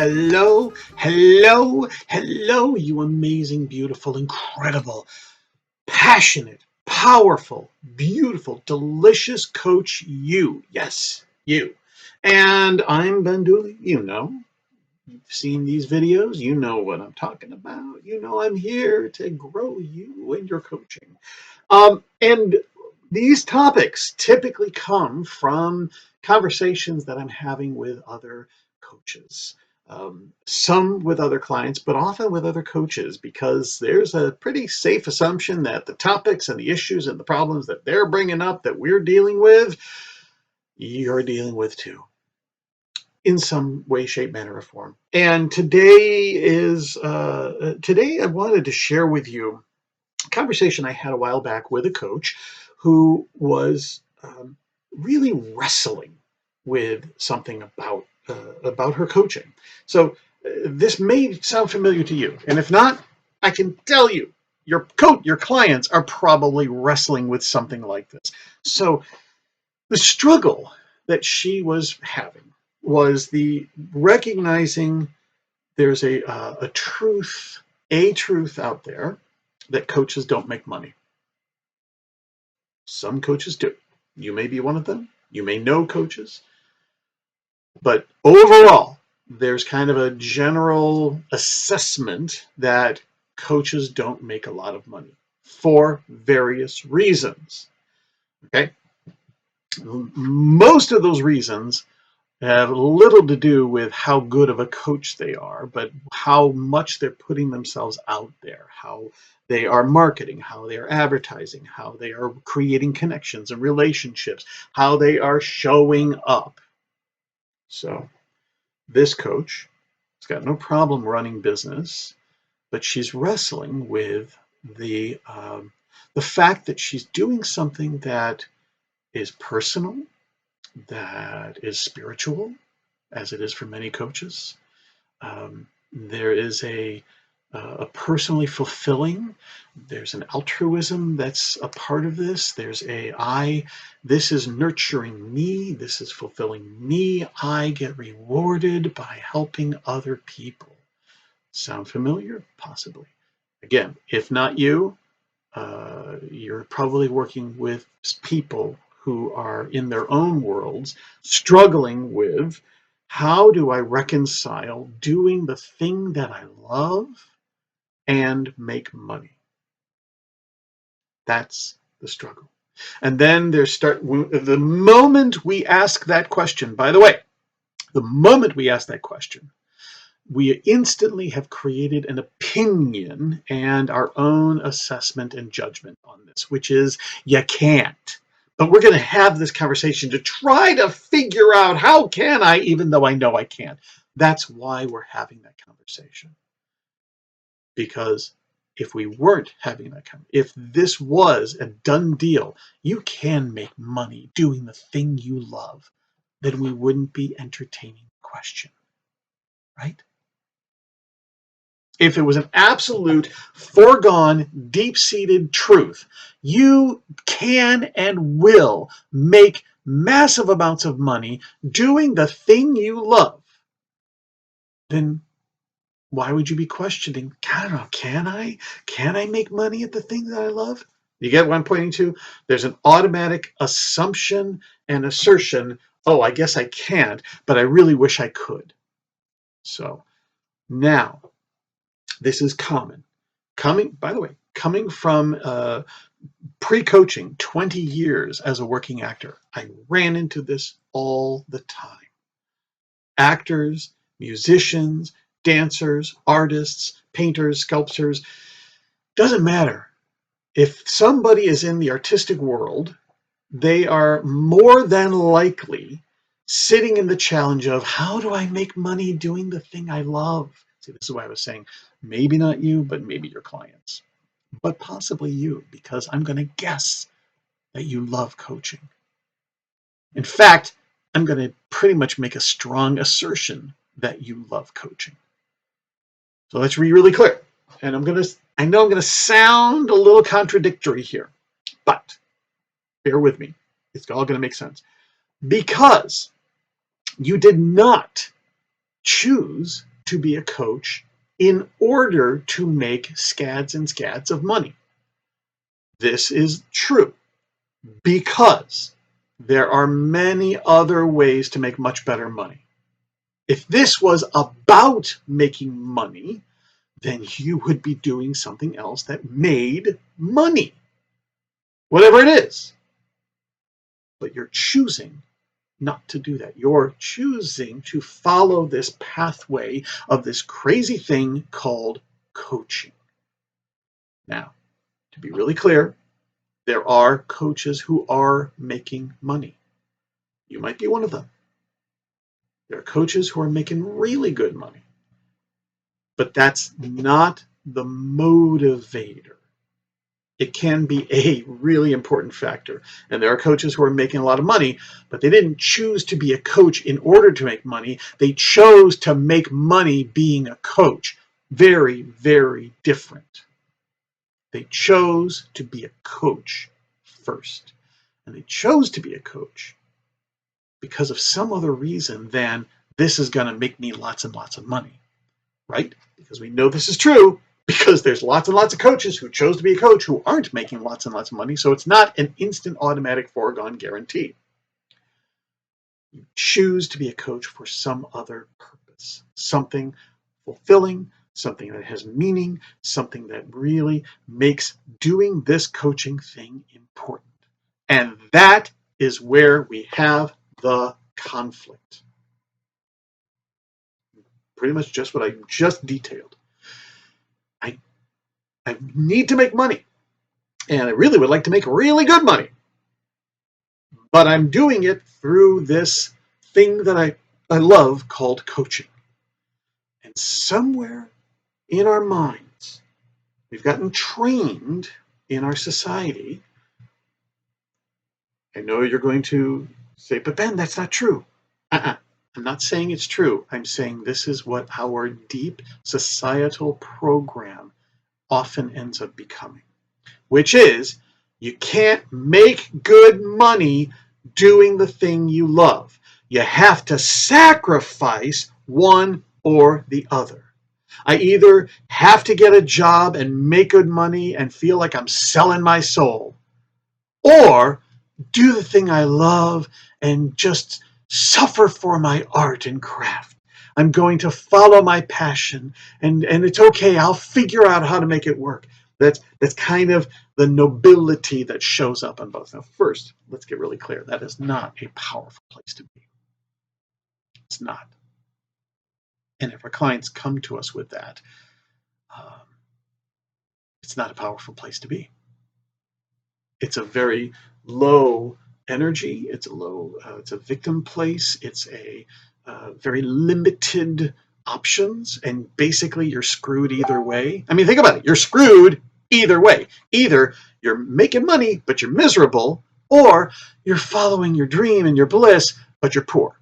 Hello, hello, hello, you amazing, beautiful, incredible, passionate, powerful, beautiful, delicious coach, you. Yes, you. And I'm Ben Dooley. You've seen these videos. You know what I'm talking about. You know I'm here to grow you in your coaching. And these topics typically come from conversations that I'm having with other coaches, some with other clients, but often with other coaches, because there's a pretty safe assumption that the topics and the issues and the problems that they're bringing up that we're dealing with, you're dealing with too, in some way, shape, manner, or form. And today I wanted to share with you conversation I had a while back with a coach who was really wrestling with something about her coaching. So this may sound familiar to you, and if not, I can tell you your clients are probably wrestling with something like this. So the struggle that she was having was the recognizing there's a truth out there that coaches don't make money. Some coaches do. You may be one of them. You may know coaches. But overall, there's kind of a general assessment that coaches don't make a lot of money for various reasons. Okay? Most of those reasons have little to do with how good of a coach they are, but how much they're putting themselves out there, how they are marketing, how they are advertising, how they are creating connections and relationships, how they are showing up. So this coach has got no problem running business, but she's wrestling with the fact that she's doing something that is personal, that is spiritual, as it is for many coaches. There is a personally fulfilling, there's an altruism that's a part of this. There's this is nurturing me, this is fulfilling me. I get rewarded by helping other people. Sound familiar? Possibly. Again, if not you, you're probably working with people who are in their own worlds struggling with, how do I reconcile doing the thing that I love and make money? That's the struggle. And then the moment we ask that question, by the way, the moment we ask that question, we instantly have created an opinion and our own assessment and judgment on this, which is you can't. But we're going to have this conversation to try to figure out, how can I, even though I know I can't. That's why we're having that conversation. Because if we weren't having that if this was a done deal, you can make money doing the thing you love, then we wouldn't be entertaining the question, right? If it was an absolute, foregone, deep-seated truth, you can and will make massive amounts of money doing the thing you love, then why would you be questioning, I don't know, can I? Can I make money at the thing that I love? You get what I'm pointing to? There's an automatic assumption and assertion, oh, I guess I can't, but I really wish I could. So now, this is common. By the way, coming from pre-coaching 20 years as a working actor, I ran into this all the time. Actors, musicians, dancers, artists, painters, sculptors, doesn't matter. If somebody is in the artistic world, they are more than likely sitting in the challenge of, how do I make money doing the thing I love? See, this is why I was saying, maybe not you, but maybe your clients. But possibly you, because I'm going to guess that you love coaching. In fact, I'm going to pretty much make a strong assertion that you love coaching. So let's be really clear. And I know I'm going to sound a little contradictory here, but bear with me. It's all going to make sense. Because you did not choose to be a coach in order to make scads and scads of money. This is true because there are many other ways to make much better money. If this was about making money, then you would be doing something else that made money, whatever it is. But you're choosing not to do that. You're choosing to follow this pathway of this crazy thing called coaching. Now, to be really clear, there are coaches who are making money. You might be one of them. There are coaches who are making really good money. But that's not the motivator. It can be a really important factor. And there are coaches who are making a lot of money, but they didn't choose to be a coach in order to make money. They chose to make money being a coach. Very, very different. They chose to be a coach first. And they chose to be a coach because of some other reason than this is going to make me lots and lots of money, right? Because we know this is true because there's lots and lots of coaches who chose to be a coach who aren't making lots and lots of money. So it's not an instant automatic foregone guarantee. You choose to be a coach for some other purpose, something fulfilling, something that has meaning, something that really makes doing this coaching thing important. And that is where we have the conflict. Pretty much just what I just detailed. I need to make money, and I really would like to make really good money, but I'm doing it through this thing that I love called coaching. And somewhere in our minds, we've gotten trained in our society. I know you're going to say, but Ben, that's not true. I'm not saying it's true. I'm saying this is what our deep societal program often ends up becoming, which is you can't make good money doing the thing you love. You have to sacrifice one or the other. I either have to get a job and make good money and feel like I'm selling my soul, or do the thing I love and just suffer for my art and craft. I'm going to follow my passion, and it's okay. I'll figure out how to make it work. That's kind of the nobility that shows up on both. Now, first, let's get really clear. That is not a powerful place to be. It's not. And if our clients come to us with that, it's not a powerful place to be. It's a very low energy. It's a victim place. It's a very limited options, and basically you're screwed either way. I mean, think about it. You're screwed either way. Either you're making money, but you're miserable, or you're following your dream and your bliss, but you're poor.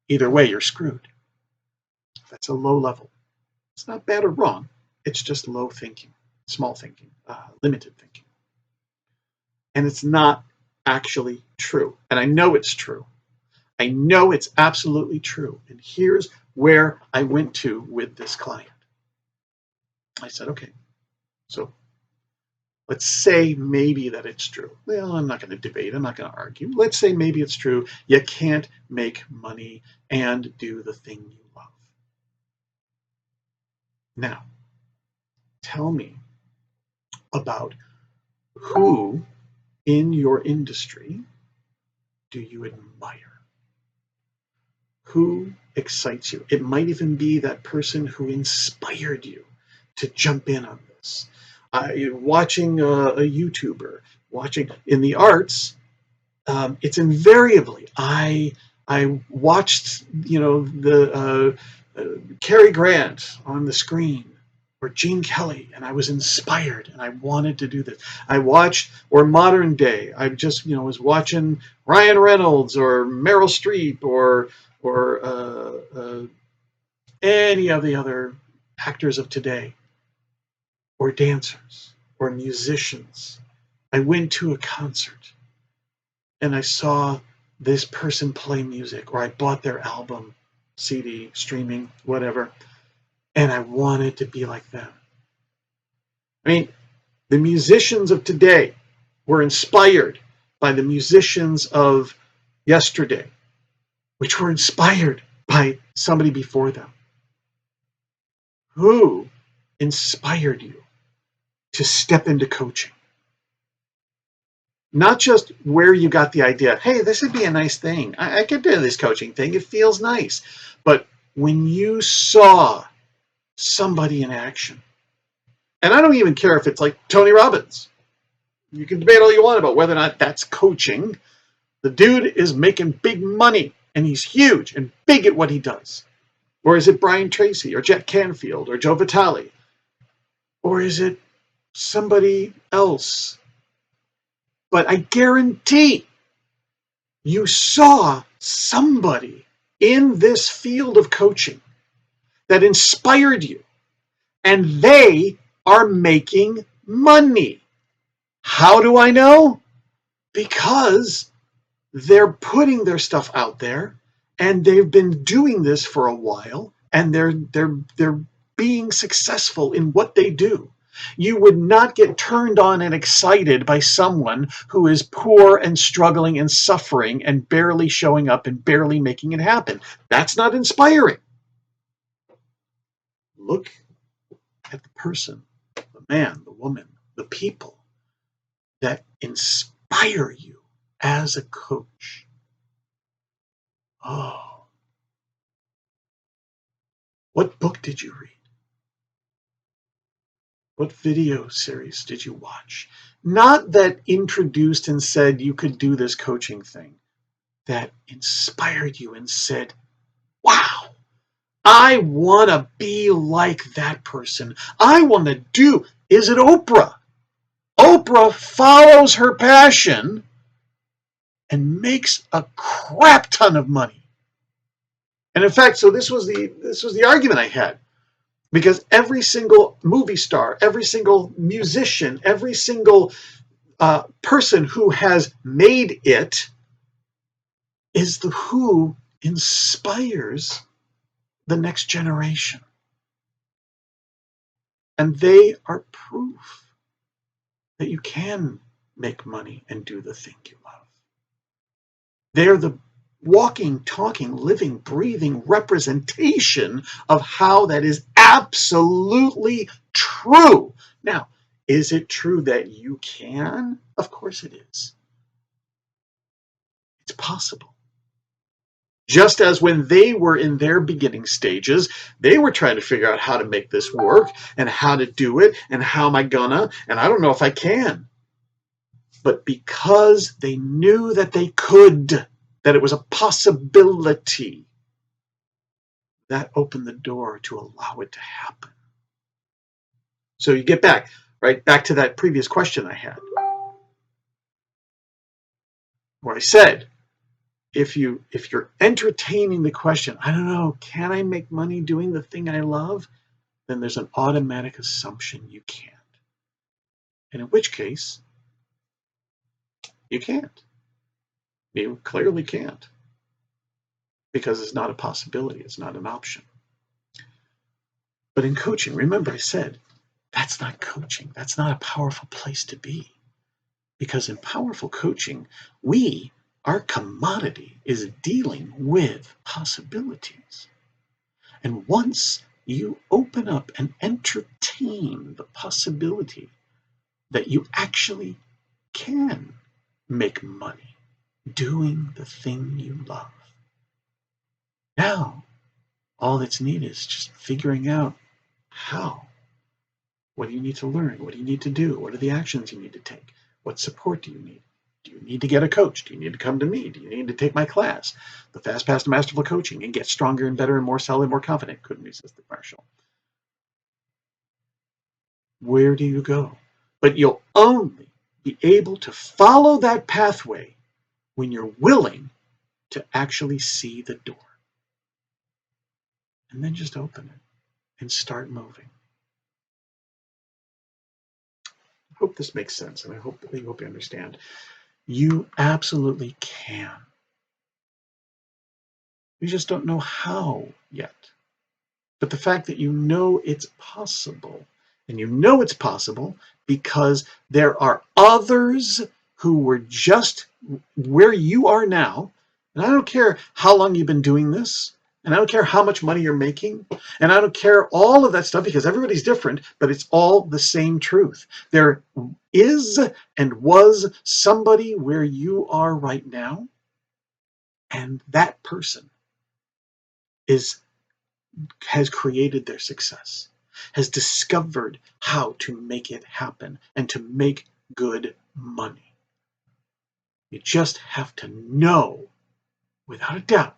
Either way, you're screwed. That's a low level. It's not bad or wrong. It's just low thinking, small thinking, limited thinking. And it's not actually true. And I know it's true. I know it's absolutely true. And here's where I went to with this client. I said, okay, so let's say maybe that it's true. Well, I'm not going to debate. I'm not going to argue. Let's say maybe it's true. You can't make money and do the thing you love. Now, tell me about who in your industry do you admire? Who excites you? It might even be that person who inspired you to jump in on this. Watching a YouTuber, watching in the arts, it's invariably I watched the Cary Grant on the screen or Gene Kelly, and I was inspired and I wanted to do this. I watched, or modern day, I just was watching Ryan Reynolds or Meryl Streep or any of the other actors of today, or dancers, or musicians. I went to a concert and I saw this person play music, or I bought their album, CD, streaming, whatever. And I wanted to be like them. I mean, the musicians of today were inspired by the musicians of yesterday, which were inspired by somebody before them. Who inspired you to step into coaching? Not just where you got the idea, hey, this would be a nice thing. I could do this coaching thing. It feels nice. But when you saw somebody in action, and I don't even care if it's like Tony Robbins. You can debate all you want about whether or not that's coaching. The dude is making big money, and he's huge and big at what he does. Or is it Brian Tracy, or Jack Canfield, or Joe Vitale? Or is it somebody else? But I guarantee you saw somebody in this field of coaching that inspired you, and they are making money. How do I know? Because they're putting their stuff out there, and they've been doing this for a while, and they're being successful in what they do. You would not get turned on and excited by someone who is poor and struggling and suffering and barely showing up and barely making it happen. That's not inspiring. Look at the person, the man, the woman, the people that inspire you as a coach. Oh, what book did you read? What video series did you watch? Not that introduced and said you could do this coaching thing, that inspired you and said, wow, I want to be like that person. I want to do. Is it Oprah? Oprah follows her passion and makes a crap ton of money. And in fact, so this was the argument I had. Because every single movie star, every single musician, every single person who has made it is the who inspires the next generation. And they are proof that you can make money and do the thing you love. They're the walking, talking, living, breathing representation of how that is absolutely true. Now, is it true that you can? Of course it is. It's possible. Just as when they were in their beginning stages, they were trying to figure out how to make this work and how to do it and how am I gonna, and I don't know if I can. But because they knew that they could, that it was a possibility, that opened the door to allow it to happen. So you get back, right, back to that previous question I had, where I said, if you're entertaining the question, I don't know, can I make money doing the thing I love? Then there's an automatic assumption you can't. And in which case, you can't. You clearly can't. Because it's not a possibility, it's not an option. But in coaching, remember I said, that's not coaching. That's not a powerful place to be. Because in powerful coaching, our commodity is dealing with possibilities. And once you open up and entertain the possibility that you actually can make money doing the thing you love, now all that's needed is just figuring out how. What do you need to learn? What do you need to do? What are the actions you need to take? What support do you need? Do you need to get a coach? Do you need to come to me? Do you need to take my class, the Fast Path to Masterful Coaching, and get stronger and better and more solid and more confident? Couldn't resist the commercial. Where do you go? But you'll only be able to follow that pathway when you're willing to actually see the door. And then just open it and start moving. I hope this makes sense, and I hope you understand. You absolutely can. You just don't know how yet. but the fact that you know it's possible. And you know it's possible because there are others who were just where you are now. And I don't care how long you've been doing this. And I don't care how much money you're making. And I don't care all of that stuff because everybody's different, but it's all the same truth. There is and was somebody where you are right now. And that person has created their success, has discovered how to make it happen and to make good money. You just have to know, without a doubt,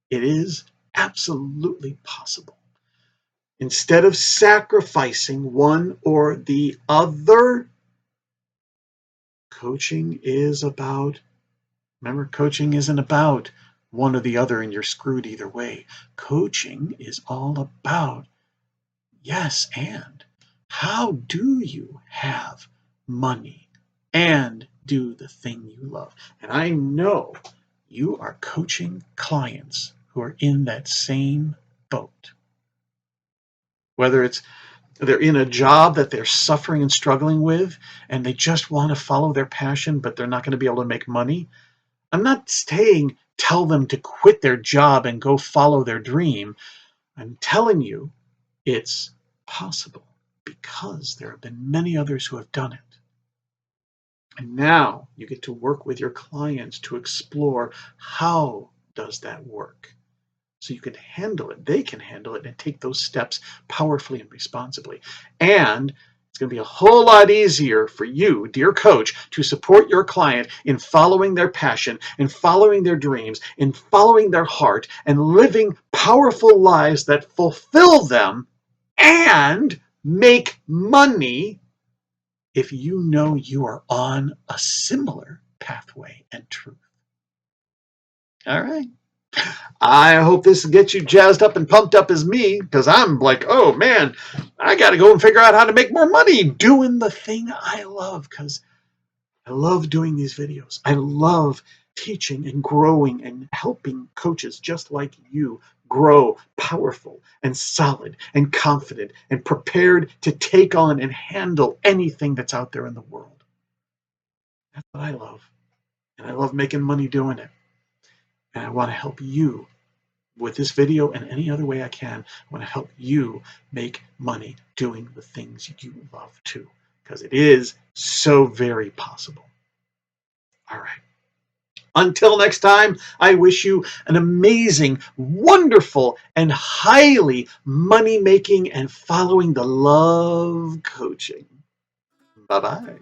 it is absolutely possible. Instead of sacrificing one or the other, coaching is about, remember, coaching isn't about one or the other and you're screwed either way. Coaching is all about, yes, and how do you have money and do the thing you love? And I know you are coaching clients who are in that same boat. Whether it's they're in a job that they're suffering and struggling with, and they just want to follow their passion, but they're not going to be able to make money. I'm not saying tell them to quit their job and go follow their dream. I'm telling you it's possible because there have been many others who have done it. And now you get to work with your clients to explore how does that work? So you can handle it, they can handle it, and take those steps powerfully and responsibly. And it's going to be a whole lot easier for you, dear coach, to support your client in following their passion, in following their dreams, in following their heart, and living powerful lives that fulfill them and make money if you know you are on a similar pathway and truth. All right. I hope this gets you jazzed up and pumped up as me, because I'm like, oh man, I got to go and figure out how to make more money doing the thing I love, because I love doing these videos. I love teaching and growing and helping coaches just like you grow powerful and solid and confident and prepared to take on and handle anything that's out there in the world. That's what I love. And I love making money doing it. And I want to help you with this video and any other way I can. I want to help you make money doing the things you love too, because it is so very possible. All right. Until next time, I wish you an amazing, wonderful, and highly money-making and following the love coaching. Bye-bye.